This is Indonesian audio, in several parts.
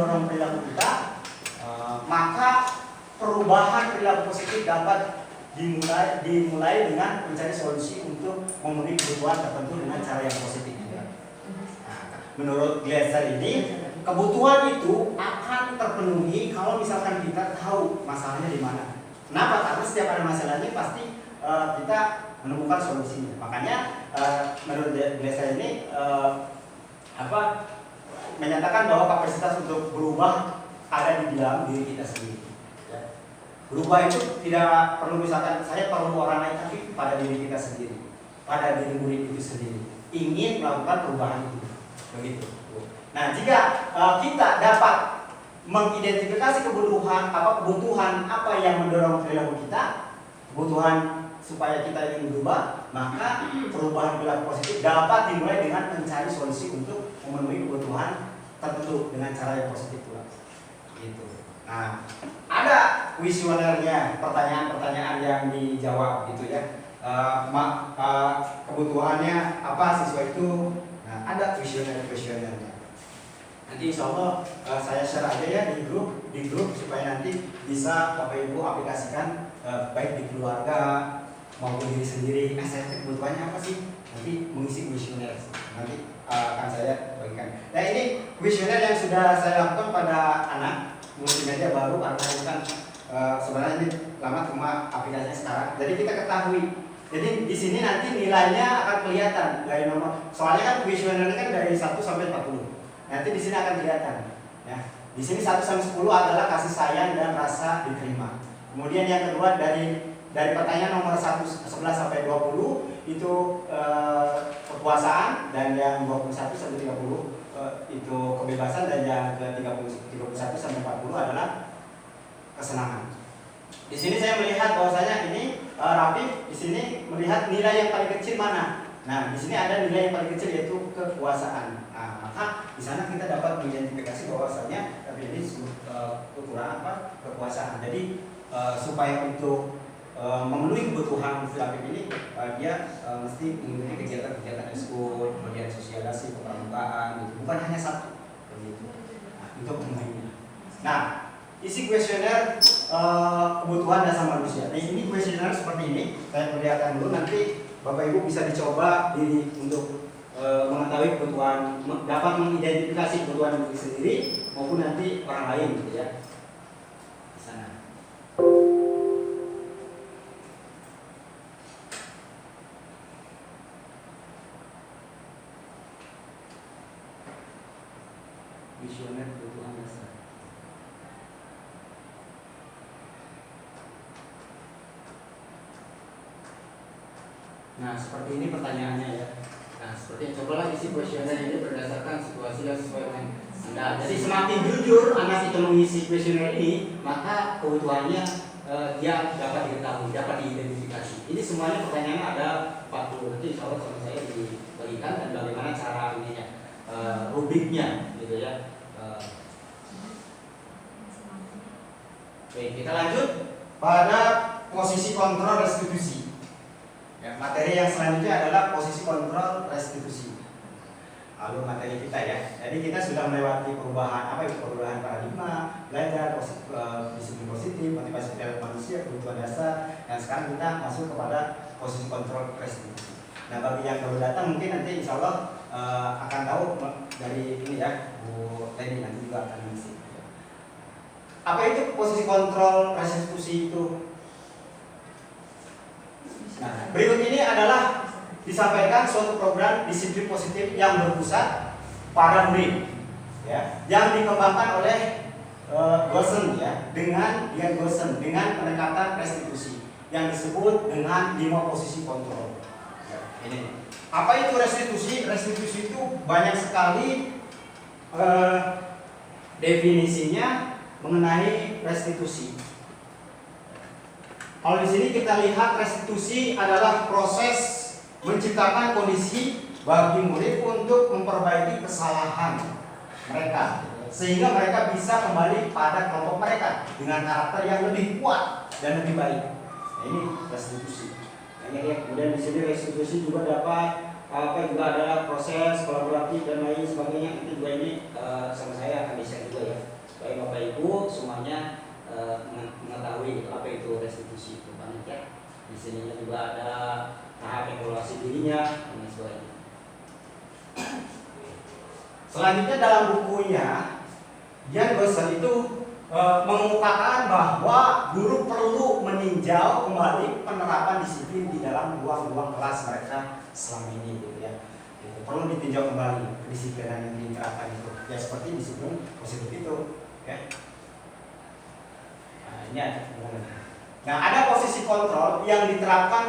mendorong perilaku kita, maka perubahan perilaku positif dapat dimulai dengan mencari solusi untuk memenuhi kebutuhan tertentu dengan cara yang positif. Menurut Glasser ini, kebutuhan itu akan terpenuhi kalau misalkan kita tahu masalahnya di mana. Kenapa? Karena setiap ada masalahnya pasti kita menemukan solusinya. Makanya menurut Glasser ini menyatakan bahwa kapasitas untuk berubah ada di dalam diri kita sendiri. Ya. Berubah itu tidak perlu misalkan saya perlu orang lain, tapi pada diri kita sendiri, pada diri murid itu sendiri ingin melakukan perubahan itu. Begitu. Nah, jika kita dapat mengidentifikasi kebutuhan apa yang mendorong perilaku kita, kebutuhan supaya kita ingin berubah, maka perubahan perilaku positif dapat dimulai dengan mencari solusi untuk memenuhi kebutuhan tertentu dengan cara yang positif pula. Gitu. Nah, ada kuesionernya, pertanyaan-pertanyaan yang dijawab gitu ya. Kebutuhannya apa siswa itu? Nah, ada kuesionernya. Nanti insya Allah saya share aja ya di grup supaya nanti bisa Bapak Ibu aplikasikan baik di keluarga maupun diri sendiri. Saya kebutuhannya apa sih? Nanti mengisi kuesioner. Nanti akan saya bagikan. Nah, ini kuesioner yang sudah saya lakukan pada anak multimedia baru karena kan sebenarnya ini lama cuma aplikasinya sekarang. Jadi kita ketahui. Jadi di sini nanti nilainya akan kelihatan dari nomor. Soalnya kan kuesionernya kan dari 1 sampai 40. Nanti di sini akan kelihatan. Ya. Di sini 1 sampai 10 adalah kasih sayang dan rasa diterima. Kemudian yang kedua dari pertanyaan nomor 11 sampai 20 itu kepuasaan, dan yang 21 sampai 30 itu kebebasan, dan yang ke 31 sampai 40 adalah kesenangan. Di sini saya melihat bahwasanya ini Rafi di sini melihat nilai yang paling kecil mana. Nah, di sini ada nilai yang paling kecil yaitu kepuasaan. Nah, maka di sana kita dapat mengidentifikasi bahwasanya Rafi ini ukuran kepuasaan. Jadi supaya untuk memenuhi kebutuhan Rafi ini dia mesti mengikuti kegiatan-kegiatan eskul, kemudian sosialisasi, kepramukaan, gitu. Bukan hanya satu, begitu. Nah, itu pentingnya. Nah, isi kuesioner kebutuhan dasar manusia. Nah, ini kuesioner seperti ini. Saya perlihatkan dulu, nanti Bapak Ibu bisa dicoba untuk mengetahui kebutuhan, dapat mengidentifikasi kebutuhan diri sendiri maupun nanti orang lain, gitu ya. Di sana. Kuesioner kebutuhan dasar. Nah, seperti ini pertanyaannya ya. Nah, seperti cobalah isi kuesioner ini berdasarkan situasi yang sesuai dengan Anda. Jadi semakin jujur anak itu mengisi kuesioner ini, maka kebutuhannya dia dapat diketahui, dapat diidentifikasi. Ini semuanya pertanyaannya ada 40. Nanti insya Allah sama saya dibagikan dan bagaimana cara ininya, rubriknya, gitu ya. Oke, kita lanjut pada posisi kontrol restitusi. Ya, materi yang selanjutnya adalah posisi kontrol restitusi. Lalu materi kita ya. Jadi kita sudah melewati perubahan perubahan paradigma, belajar disiplin positif, motivasi perilaku manusia, kebutuhan dasar, dan sekarang kita masuk kepada posisi kontrol restitusi. Nah, bagi yang baru datang mungkin nanti insya Allah akan tahu dari ini ya, Bu Leni nanti juga akan mengisi. Apa itu posisi kontrol restitusi itu? Nah, berikut ini adalah disampaikan suatu program disiplin positif yang berpusat pada murid, ya, yang dikembangkan oleh Gosen ya, dengan pendekatan restitusi yang disebut dengan 5 posisi kontrol. Ya, ini. Apa itu restitusi? Restitusi itu banyak sekali definisinya mengenai restitusi. Kalau di sini kita lihat restitusi adalah proses menciptakan kondisi bagi murid untuk memperbaiki kesalahan mereka sehingga mereka bisa kembali pada kelompok mereka dengan karakter yang lebih kuat dan lebih baik. Nah, ini restitusi. Kemudian di sini restitusi juga dapat juga adalah proses kolaboratif dan lain sebagainya. Itu juga ini sama saya akan di-share juga ya. restitusi itu banyak ya. Di sini juga ada tahap evaluasi dirinya dan sebagainya. Selanjutnya dalam bukunya Jan Gosel itu mengemukakan bahwa guru perlu meninjau kembali penerapan disiplin di dalam ruang-ruang kelas mereka selama ini gitu ya. Perlu ditinjau kembali kedisiplinan yang diterapkan itu. Ya seperti disiplin positif itu ya. Nah, ini ada. Nah, ada posisi kontrol yang diterapkan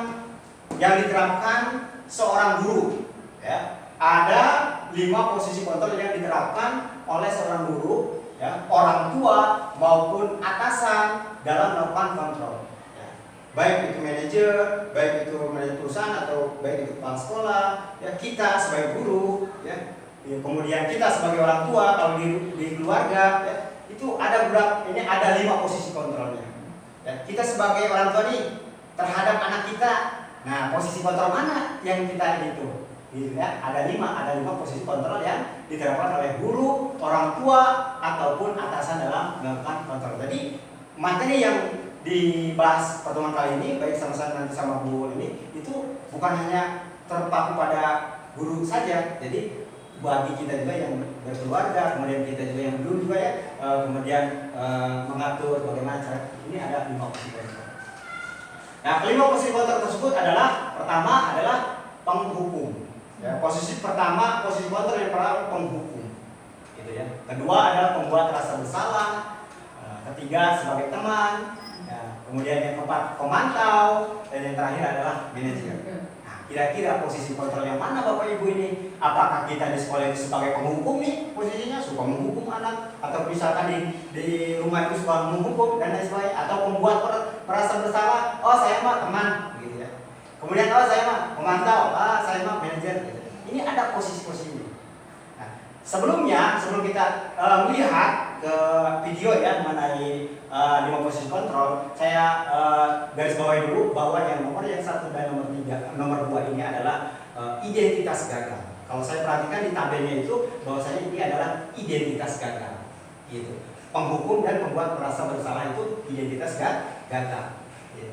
seorang guru ya. Ada 5 posisi kontrol yang diterapkan oleh seorang guru ya, orang tua maupun atasan dalam melakukan kontrol ya. Baik itu manajer, baik itu manajer perusahaan atau baik itu kepala sekolah ya, kita sebagai guru ya, kemudian kita sebagai orang tua kalau di keluarga ya, itu ada ini ada 5 posisi kontrolnya ya. Kita sebagai orang tua nih terhadap anak kita, nah posisi kontrol mana yang kita itu gitu ya, ada 5 posisi kontrol yang diterapkan oleh guru, orang tua ataupun atasan dalam melakukan kontrol. Jadi materi yang dibahas pertemuan kali ini baik sama-sama nanti sama Bu ini itu bukan hanya terpaku pada guru saja. Jadi bagi kita juga yang berkeluarga, kemudian kita juga yang belum juga ya, kemudian mengatur bagaimana cara ini ada 5 posisi kontrol. Nah, kelima posisi kontrol tersebut adalah pertama adalah penghukum. Ya, posisi pertama, posisi kontrol yang pertama penghukum, gitu ya. Kedua adalah pembuat rasa bersalah. Ketiga sebagai teman. Ya, kemudian yang keempat pemantau, dan yang terakhir adalah manajer. Nah, kira-kira posisi kontrol yang mana Bapak Ibu ini? Apakah kita di sekolah ini sebagai penghukum nih posisinya, suka menghukum anak, atau misalkan di rumah itu suka menghukum dan lain sebagainya, atau pembuat merasa bersalah? Oh saya mah teman, gitu ya. Kemudian saya mah memantau, saya mah manajer. Ini ada posisi-posisi ini. Nah, sebelum kita melihat ke video ya mengenai 5 posisi kontrol, saya garis bawahi dulu bahwa yang nomor 1 dan nomor 2 ini adalah identitas gagal. Kalau saya perhatikan di tabelnya itu bahwasanya ini adalah identitas gagal. Gitu. Penghukum dan pembuat merasa bersalah itu identitas gagal.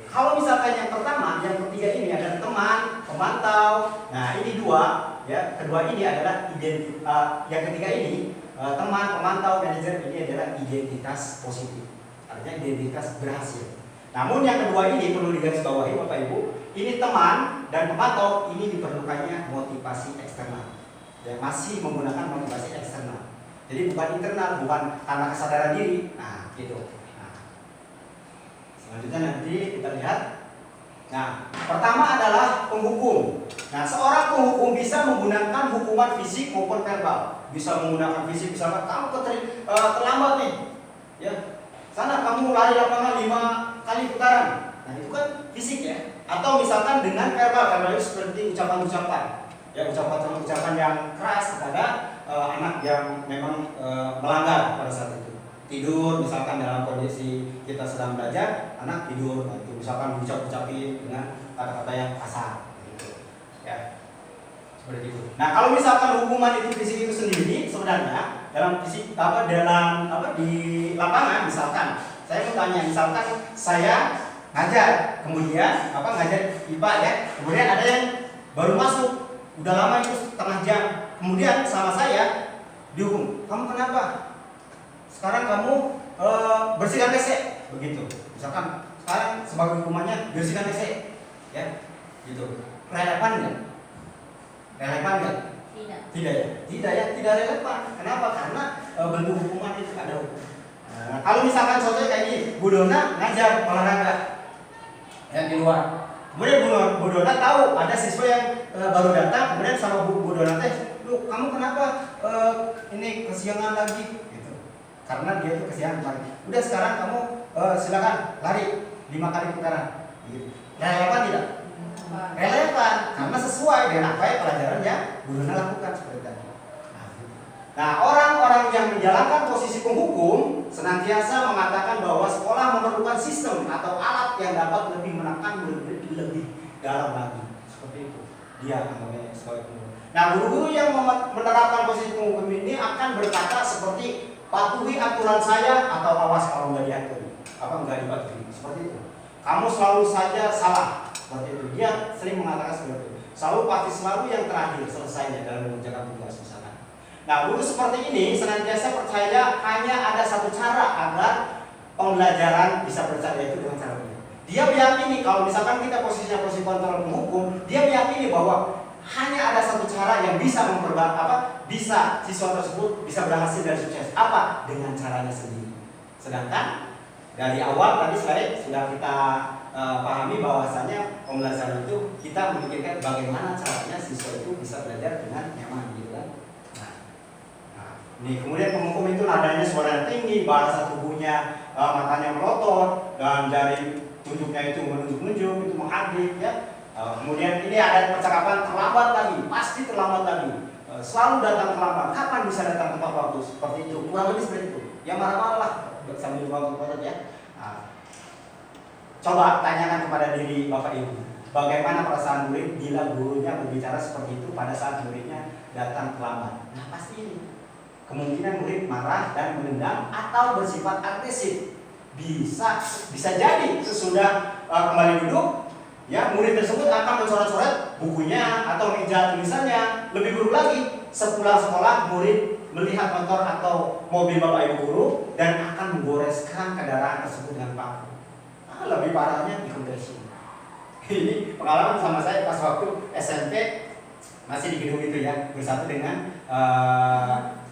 Kalau misalkan yang pertama, yang ketiga ini adalah teman, pemantau. Nah, ini 2 ya. Kedua ini adalah yang ketiga ini teman, pemantau, manajer, ini adalah identitas positif. Artinya identitas berhasil. Namun yang kedua ini perlu digarisbawahi Bapak Ibu, ini teman dan pemantau ini diperlukannya motivasi eksternal. Ya, masih menggunakan motivasi eksternal. Jadi bukan internal, bukan karena kesadaran diri. Nah, gitu. Selanjutnya nanti kita lihat. Nah, pertama adalah penghukum. Nah, seorang penghukum bisa menggunakan hukuman fisik maupun verbal. Bisa menggunakan fisik, misalkan kamu terlambat nih, ya, sana kamu lari lapangan 5 kali putaran. Nah, itu kan fisik ya. Atau misalkan dengan verbal itu seperti ucapan-ucapan, ya ucapan yang keras kepada anak yang memang melanggar pada saat itu. Tidur misalkan dalam kondisi kita sedang belajar, anak tidur, nah itu misalkan diucap-ucapin dengan kata-kata yang kasar gitu. Ya. Seperti itu. Nah, kalau misalkan hukuman itu fisik itu sendiri sebenarnya dalam fisik di lapangan misalkan saya mau tanya, misalkan saya ngajar, kemudian ngajar IPA ya, kemudian ada yang baru masuk, udah lama itu setengah jam, kemudian sama saya dihukum, kamu kenapa? Sekarang kamu bersihkan WC, begitu. Misalkan sekarang sebagai hukumannya bersihkan WC, ya, gitu. Relevan nggak? Relevan nggak? Tidak ya, tidak relevan. Kenapa? Karena bentuk hukuman itu ada hukum. Nah, kalau misalkan contohnya kayak ini, Bu Dona ngajar olahraga yang di luar. Kemudian Bu Dona tahu ada siswa yang baru datang, kemudian sama Bu Dona lu kamu kenapa ini kesiangan lagi? Karena dia itu kesiangan lagi. Udah sekarang kamu silakan lari 5 kali putaran. Relevan tidak? Relevan, karena sesuai dengan apa yang pelajaran yang guru lakukan seperti tadi. Nah, orang-orang yang menjalankan posisi penghukum senantiasa mengatakan bahwa sekolah memerlukan sistem atau alat yang dapat lebih menekan lebih dalam lagi. Seperti itu. Dia namanya sebagai penghukum. Nah, guru-guru yang menerapkan posisi penghukum ini akan berkata seperti patuhi aturan saya atau awas kalau nggak diatur, nggak dipatuhi, seperti itu. kamu selalu saja salah, seperti itu. Dia sering mengatakan seperti itu. Selalu yang terakhir selesainya dalam mengerjakan tugas misalkan. Nah, guru seperti ini senantiasa percaya hanya ada satu cara agar pembelajaran bisa berjalan, yaitu dengan cara ini. Dia meyakini kalau misalkan kita posisinya posisi kontrol penghukum, dia meyakini bahwa hanya ada satu cara yang bisa bisa siswa tersebut bisa berhasil dan sukses. Apa? Dengan caranya sendiri. Sedangkan dari awal tadi sudah kita pahami bahwasanya pembelajaran itu kita memikirkan bagaimana caranya siswa itu bisa belajar dengan nyaman, gitu kan. Nah, ini kemudian penghukum itu nadanya suara tinggi, bahasa tubuhnya matanya melotot, dan jari tunjuknya itu menunjuk-nunjuk, itu menghadik, ya. Kemudian ini ada percakapan terlambat lagi, pasti terlambat lagi, selalu datang terlambat. Kapan bisa datang tepat waktu? Seperti itu, kurang lebih seperti itu. Yang marah-marah sambil foto ya. Coba tanyakan kepada diri Bapak Ibu, bagaimana perasaan murid bila gurunya berbicara seperti itu pada saat muridnya datang terlambat? Nah, pasti ini kemungkinan murid marah dan menendang atau bersifat agresif. Bisa jadi sesudah kembali duduk, ya, murid tersebut akan mencoret-coret bukunya atau meja tulisannya. Lebih buruk lagi, sepulang sekolah murid melihat motor atau mobil Bapak Ibu guru dan akan menggoreskan kendaraan tersebut dengan paku. Lebih parahnya dikempesin. Ini pengalaman sama saya pas waktu SMP, masih di gedung itu ya, bersatu dengan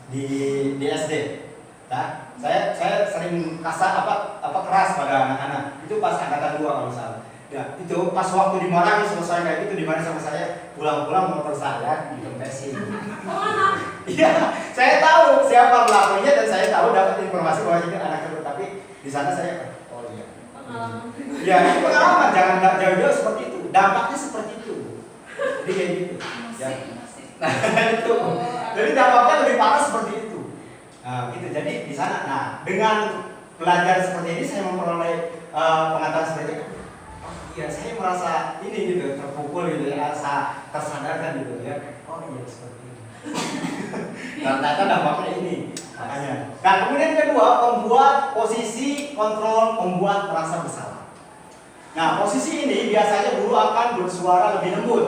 di SD. Nah, saya sering kasar keras pada anak-anak. Itu pas angkatan 2 kalau salah. Ya, itu pas waktu dimarahin selesai kayak gitu, dimarahin sama saya, pulang-pulang motor saya dikempesin. Iya, saya tahu siapa pelakunya dan saya tahu dapat informasi bahwa ini anak tersebut, tapi di sana saya ya, ini pengalaman, jangan jauh-jauh seperti itu. Dampaknya seperti itu. Jadi kayak gitu. Ya. Nah, itu. Jadi dampaknya lebih parah seperti itu. Nah, gitu. Jadi di sana. Nah, dengan belajar seperti ini saya memperoleh pengetahuan seperti itu. Oh iya, saya merasa ini gitu, terpukul gitu ya, rasa tersadarkan gitu ya. Oh iya, seperti itu. Ternyata dampaknya ini. Makanya. Nah, kemudian kedua, membuat posisi kontrol, membuat merasa bersalah. Nah, posisi ini biasanya guru akan bersuara lebih lembut,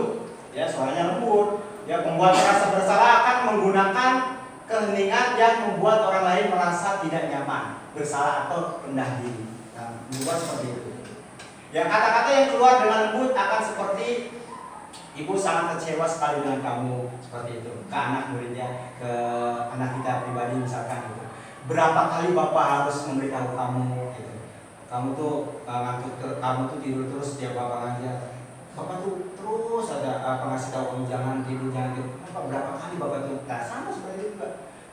ya, suaranya lembut. Ya, membuat merasa bersalah akan menggunakan keheningan yang membuat orang lain merasa tidak nyaman, bersalah atau rendah diri. Nah, membuat seperti itu. Ya, kata-kata yang keluar dengan lembut akan seperti, ibu sangat kecewa sekali dengan kamu, seperti itu, ke anak muridnya, ke anak kita pribadi misalkan gitu. Berapa kali bapak harus memberitahu kamu gitu, kamu tuh ngantuk, kamu tuh tidur terus setiap bapak ngajar, bapak tuh terus ada ngasih tahu kamu jangan tidur. Berapa kali bapak tuh, nah, sama seperti itu juga.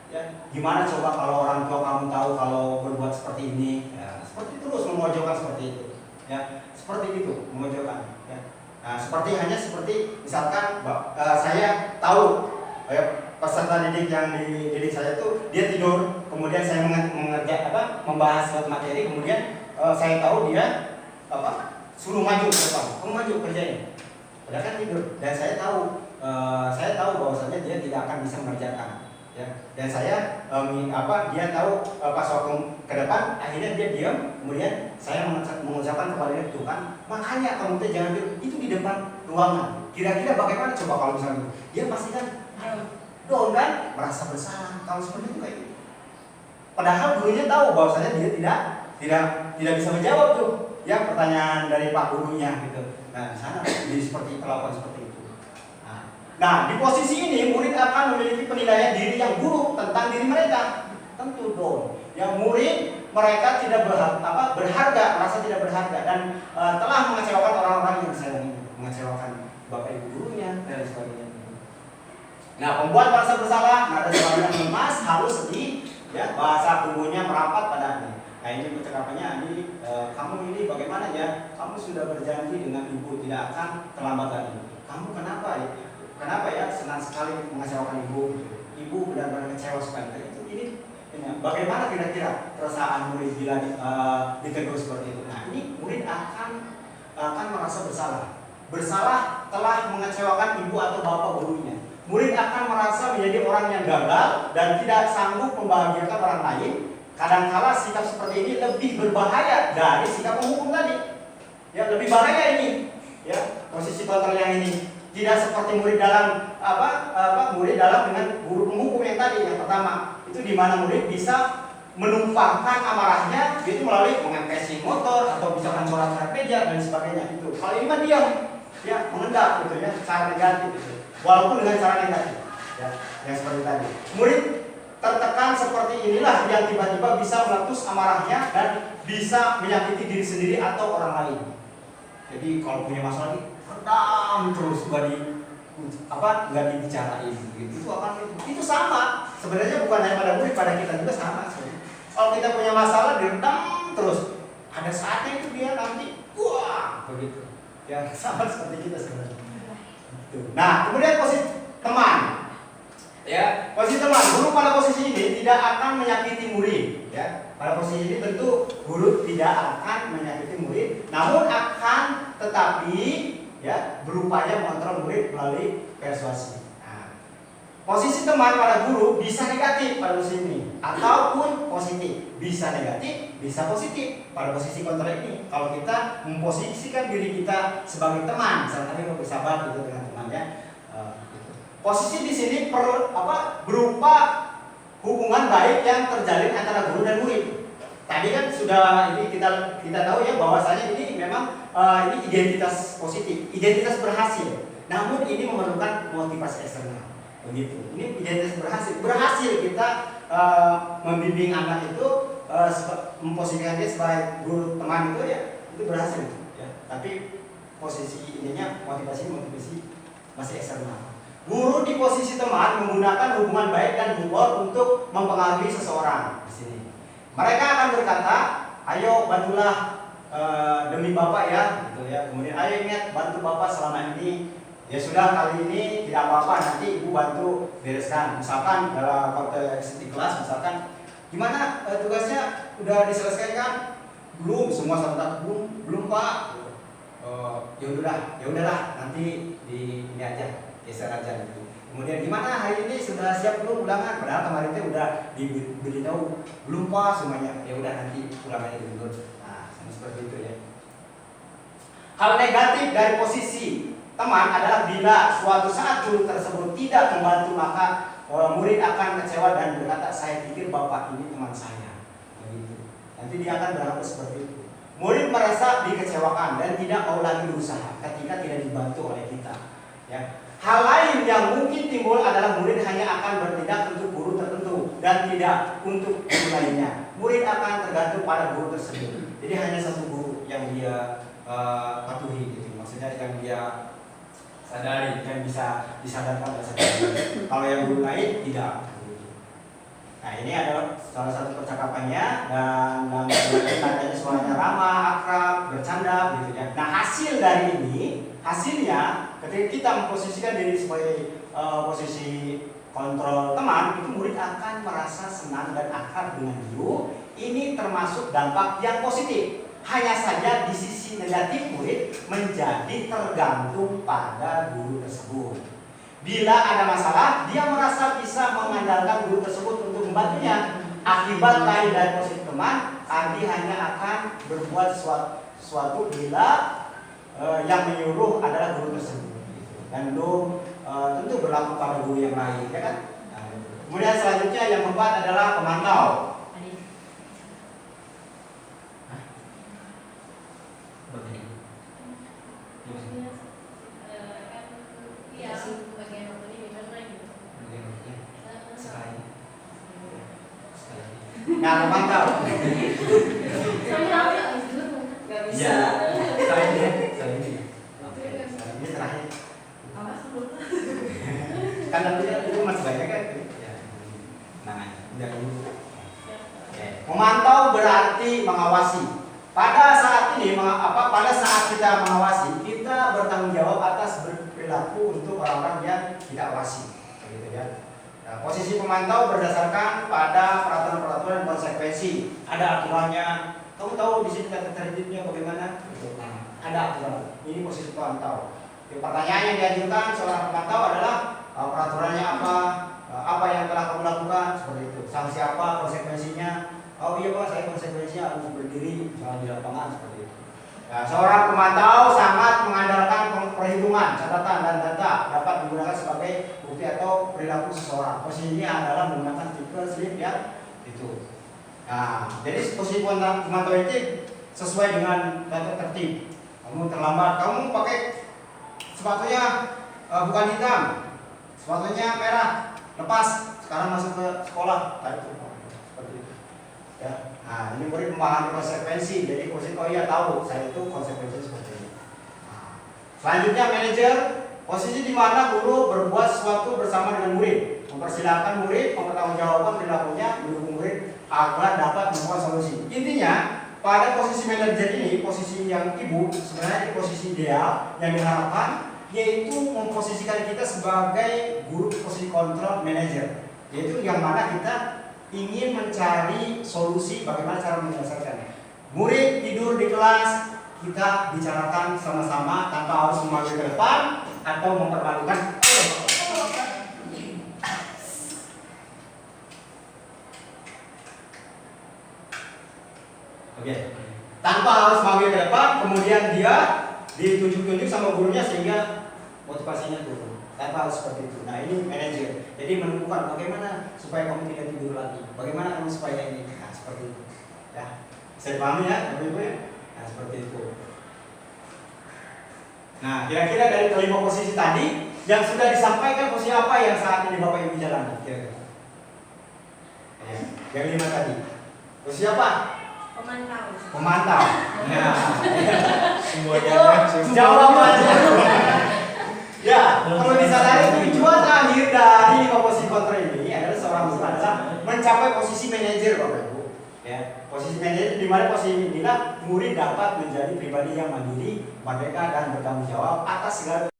Ya, gimana coba kalau orang tua kamu tahu kalau berbuat seperti ini, ya, seperti terus memojokkan seperti itu, ya, seperti itu memojokkan. Ya. Nah, seperti misalkan saya tahu peserta didik yang dididik saya itu dia tidur, kemudian saya membahas suatu materi, kemudian saya tahu dia suruh maju ke depan, kamu maju kerjain, padahal kan tidur, dan saya tahu bahwasanya dia tidak akan bisa mengerjakan, ya, dan saya dia tahu pas waktu ke depan akhirnya dia diam, kemudian saya mengucapkan kepada dia, tuh kan makanya kamu tuh jangan tidur, itu di depan ruangan, kira-kira bagaimana coba kalau misalnya dia pasti kan down kan, merasa bersalah kalau seperti itu kayak gitu. Padahal gurunya tahu bahwasanya dia tidak bisa menjawab tuh ya pertanyaan dari pak gurunya gitu. Nah, di sana seperti perlakuan seperti itu. Nah, di posisi ini murid akan memiliki penilaian diri yang buruk tentang diri mereka. Tentu dong. Yang murid mereka tidak berharga, merasa tidak berharga dan telah mengecewakan orang-orang yang sayangi, mengecewakan bapak ibu gurunya dan sebagainya. Nah, pembuat merasa bersalah, nada suaranya lemas, halus, sedih, ya, bahasa tubuhnya merapat padanya. Nah, ini percakapannya, ini kamu ini bagaimana ya? Kamu sudah berjanji dengan ibu tidak akan terlambat lagi. Kamu kenapa ya? Kenapa ya senang sekali mengecewakan ibu? Ibu benar-benar kecewa sekali. Ini bagaimana kira-kira perasaan murid bila ditegur seperti itu? Nah, ini murid akan merasa bersalah. Bersalah telah mengecewakan ibu atau bapak gurunya. Murid akan merasa menjadi orang yang gagal dan tidak sanggup membahagiakan orang lain. Kadangkala sikap seperti ini lebih berbahaya dari sikap penghukum tadi. Ya, lebih bahaya ini. Ya, posisi kontrol yang ini. Tidak seperti murid dalam murid dalam dengan guru penghukum yang tadi yang pertama. Itu di mana murid bisa menumpahkan amarahnya itu melalui mengempesi motor atau misalkan coret-coret meja dan sebagainya itu. Kalau ini mah diam, ya mengendap gitu ya, cara negatif gitu. Walaupun dengan cara negatif, ya, yang seperti tadi. Murid tertekan seperti inilah yang tiba-tiba bisa meletus amarahnya dan bisa menyakiti diri sendiri atau orang lain. Jadi kalau punya masalah ini redam terus nggak dibicarain gitu. Itu sama. Sebenarnya bukan hanya pada murid, pada kita juga sama sebenarnya. Kalau kita punya masalah diredam terus, ada saatnya itu dia nanti wah begitu. Ya sama seperti kita sebenarnya. Nah, kemudian posisi teman. Ya, posisi teman, guru pada posisi ini tidak akan menyakiti murid, ya. Pada posisi ini tentu guru tidak akan menyakiti murid, namun akan tetapi ya berupaya mengontrol murid melalui persuasi. Nah, posisi teman pada guru bisa negatif pada posisi ini ataupun positif. Bisa negatif, bisa positif pada posisi kontrol ini. Kalau kita memposisikan diri kita sebagai teman, misalnya tadi mau bersahabat gitu dengan temannya. Posisi di sini berupa hubungan baik yang terjalin antara guru dan murid. Tadi kan sudah ini kita tahu ya bahwasanya ini memang ini identitas positif, identitas berhasil. Namun ini memerlukan motivasi eksternal. Begitu. Ini identitas berhasil kita membimbing anak itu memposisikan dia sebagai guru teman itu ya itu berhasil. Ya. Tapi posisi ininya motivasi masih eksternal. Guru di posisi teman menggunakan hubungan baik dan humor untuk mempengaruhi seseorang di sini. Mereka akan berkata, ayo bantulah demi Bapak ya, gitu ya. Kemudian ayo ingat bantu Bapak selama ini. Ya sudah kali ini tidak apa-apa, nanti Ibu bantu bereskan. Misalkan dalam konteks di kelas, misalkan gimana tugasnya udah diselesaikan? Belum, semua serentak belum Pak. Ya udahlah, nanti ini aja. Geser aja gitu. Kemudian gimana hari ini sudah siap belum ulangan? Padahal kemarin itu udah diberitahu belum Pak semuanya. Ya udah nanti ulangannya dulu. Nah, seperti itu ya. Hal negatif dari posisi teman adalah bila suatu saat guru tersebut tidak membantu maka murid akan kecewa dan berkata saya pikir Bapak ini teman saya. Begitu. Nanti dia akan berangkat seperti itu. Murid merasa dikecewakan dan tidak mau lagi berusaha ketika tidak dibantu oleh kita. Ya. Hal lain yang mungkin timbul adalah murid hanya akan bertindak untuk guru tertentu dan tidak untuk guru lainnya. Murid akan tergantung pada guru tersebut. Jadi hanya satu guru yang dia patuhi gitu. Maksudnya yang dia sadari dan bisa disadarkan oleh satu guru. Kalau yang guru lain tidak. Nah ini adalah salah satu percakapannya dan nadanya suaranya ramah, akrab, bercanda gitu ya. Nah hasil dari ini, hasilnya ketika kita memposisikan diri sebagai posisi kontrol teman, itu murid akan merasa senang dan akrab dengan guru. Ini termasuk dampak yang positif. Hanya saja di sisi negatif murid menjadi tergantung pada guru tersebut. Bila ada masalah, dia merasa bisa mengandalkan guru tersebut untuk membantunya. Akibat lain dari posisi teman, Ardi hanya akan berbuat sesuatu bila yang menyuruh adalah guru tersebut. Dan belum tentu berlaku pada guru yang lain, ya kan? Nah, kemudian selanjutnya yang keempat adalah pemantau. Nah, pemantau. Gak bisa. Ya, ini terakhir. Kan nantinya itu masih banyak kan? Ya. Nah, udah dulu. Oke. Memantau berarti mengawasi. Pada saat ini, pada saat kita mengawasi, kita bertanggung jawab atas perilaku untuk orang-orang yang tidak awasi, gitu ya. Nah, posisi pemantau berdasarkan pada peraturan-peraturan dan konsekuensi. Ada aturannya. Kamu tahu di sini kata tertibnya bagaimana? Nah, ada aturan. Ini posisi pemantau. Pertanyaan yang diajukan seorang pemantau adalah peraturannya apa yang telah kamu lakukan, seperti itu. Sanksi apa, konsekuensinya? Oh iya Pak, saya konsekuensinya harus berdiri misalnya di lapangan seperti itu. Nah, seorang pemantau atau perilaku seseorang. Posisi ini adalah menggunakan tipe slip yang itu. Nah, jadi posisi pemantau itu sesuai dengan tata tertib. Kamu terlambat, kamu pakai sepatunya bukan hitam, sepatunya merah, lepas. Sekarang masuk ke sekolah, seperti itu. Ya. Nah, ini murid memahami konsekuensi. Jadi posisi oh iya tahu, saya itu konsekuensi seperti ini. Nah, selanjutnya manajer, posisi di mana guru berbuat sesuatu bersama dengan murid, mempersilahkan murid, mempertanggungjawabkan perilakunya, mendukung murid agar dapat menemukan solusi. Intinya pada posisi manajer ini, posisi yang ibu sebenarnya ini posisi ideal yang diharapkan, yaitu memposisikan kita sebagai guru posisi kontrol manajer, yaitu yang mana kita ingin mencari solusi bagaimana cara menyelesaikan. Murid tidur di kelas, kita bicarakan sama-sama tanpa harus memanggil ke depan atau mempermalukan. Oke. Tanpa harus manggil ke depan, kemudian dia ditunjuk-tunjuk sama gurunya sehingga motivasinya turun. Tanpa harus seperti itu. Nah, ini manajer. Jadi menentukan bagaimana supaya kamu tidak tidur lagi. Bagaimana kamu supaya ini. Nah, seperti itu. Ya. Saya pahami ya, Bapak Ibu ya. Nah, seperti itu. Nah, kira-kira dari kelima posisi tadi yang sudah disampaikan, posisi apa yang saat ini Bapak Ibu jalani? Kira-kira. Ya. Yang lima tadi. Posisi apa? Pemantau. Pemantau. Nah, Semuanya jawabannya. Ya, perlu disadari tujuan akhir dari posisi kontrol ini adalah seorang guru adalah mencapai posisi manajer, Bapak Ibu. Ya, posisi manajer di mana posisi inilah murid dapat menjadi pribadi yang mandiri, merdeka dan bertanggung jawab atas segala